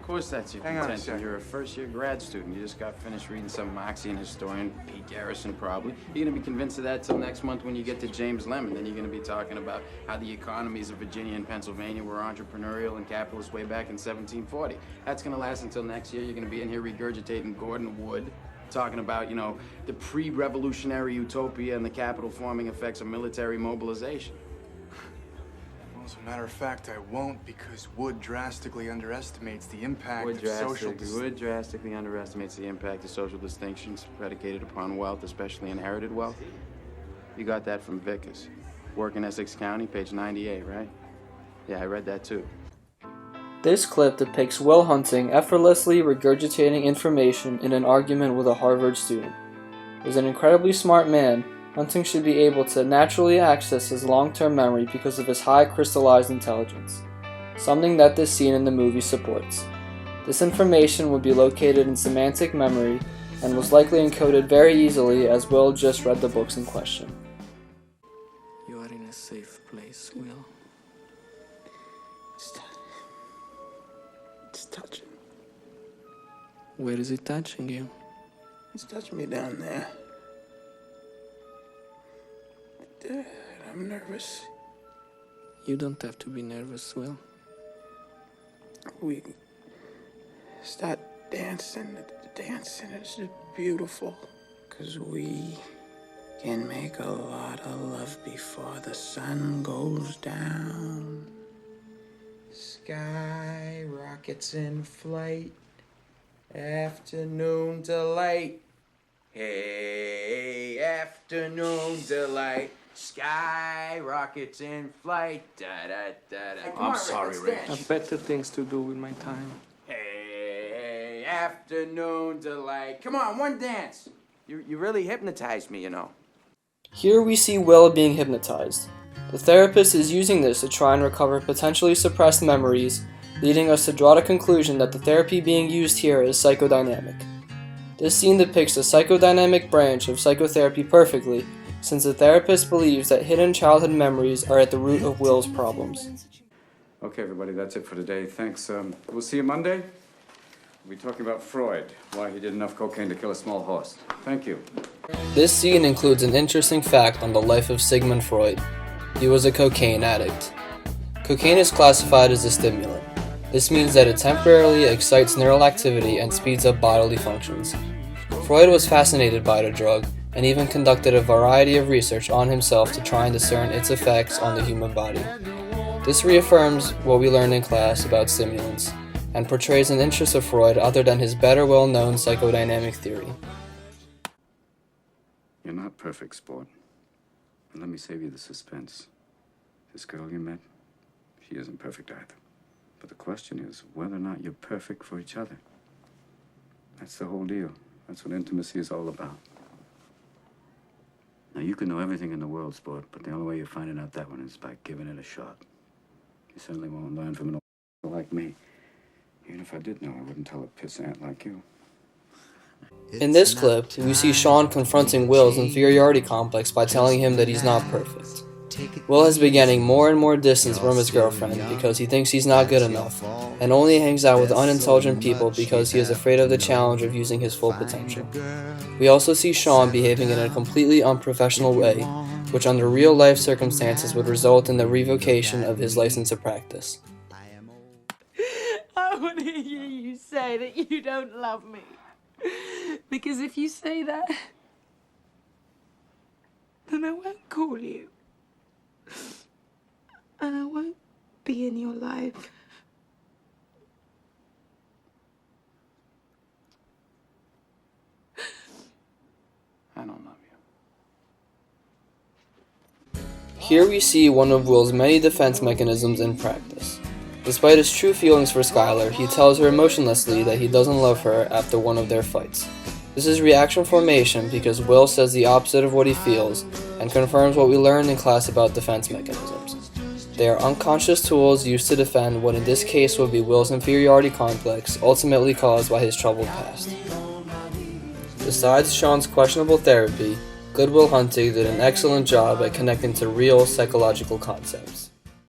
course that's your Hang on a contention. second. You're a first-year grad student. You just got finished reading some Marxian historian, Pete Garrison probably. You're gonna be convinced of that till next month when you get to James Lemon. Then you're gonna be talking about how the economies of Virginia and Pennsylvania were entrepreneurial and capitalist way back in 1740. That's gonna last until next year. You're gonna be in here regurgitating Gordon Wood, talking about, you know, the pre-revolutionary utopia and the capital forming effects of military mobilization. Well, as a matter of fact, I won't, because Wood drastically underestimates the impact of social... Wood drastically underestimates the impact of social distinctions predicated upon wealth, especially inherited wealth. You got that from Vickers. Work in Essex County, page 98, right? Yeah, I read that too. This clip depicts Will Hunting effortlessly regurgitating information in an argument with a Harvard student. As an incredibly smart man, Hunting should be able to naturally access his long-term memory because of his high crystallized intelligence, something that this scene in the movie supports. This information would be located in semantic memory and was likely encoded very easily as Will just read the books in question. You are in a safe place, Will. It's touching. Where is it touching you? It's touching me down there. Dad, I'm nervous. You don't have to be nervous, Will. We start dancing. The dancing is beautiful. 'Cause we can make a lot of love before the sun goes down. Sky rockets in flight. Afternoon delight. Hey, afternoon delight. Sky rockets in flight. Da da da da. I'm sorry, Ray. I have better things to do with my time. Hey, afternoon delight. Come on, one dance. You really hypnotized me, you know. Here we see Will being hypnotized. The therapist is using this to try and recover potentially suppressed memories, leading us to draw the conclusion that the therapy being used here is psychodynamic. This scene depicts the psychodynamic branch of psychotherapy perfectly, since the therapist believes that hidden childhood memories are at the root of Will's problems. Okay, everybody, that's it for today. Thanks. We'll see you Monday. We'll be talking about Freud, why he did enough cocaine to kill a small horse. Thank you. This scene includes an interesting fact on the life of Sigmund Freud. He was a cocaine addict. Cocaine is classified as a stimulant. This means that it temporarily excites neural activity and speeds up bodily functions. Freud was fascinated by the drug and even conducted a variety of research on himself to try and discern its effects on the human body. This reaffirms what we learned in class about stimulants and portrays an interest of Freud other than his better well-known psychodynamic theory. You're not perfect, sport. And let me save you the suspense. This girl you met, she isn't perfect either. But the question is whether or not you're perfect for each other. That's the whole deal. That's what intimacy is all about. Now, you can know everything in the world, sport, but the only way you're finding out that one is by giving it a shot. You certainly won't learn from an old like me. Even if I did know, I wouldn't tell a pissant like you. In this clip, we see Sean confronting Will's inferiority complex by telling him that he's not perfect. Will has been getting more and more distance from his girlfriend because he thinks he's not good enough, and only hangs out with unintelligent people because he is afraid of the challenge of using his full potential. We also see Sean behaving in a completely unprofessional way, which under real-life circumstances would result in the revocation of his license to practice. I want to hear you say that you don't love me. Because if you say that, then I won't call you. And I won't be in your life. I don't love you. Here we see one of Will's many defense mechanisms in practice. Despite his true feelings for Skylar, he tells her emotionlessly that he doesn't love her after one of their fights. This is reaction formation because Will says the opposite of what he feels and confirms what we learned in class about defense mechanisms. They are unconscious tools used to defend what in this case would be Will's inferiority complex, ultimately caused by his troubled past. Besides Sean's questionable therapy, Good Will Hunting did an excellent job at connecting to real psychological concepts.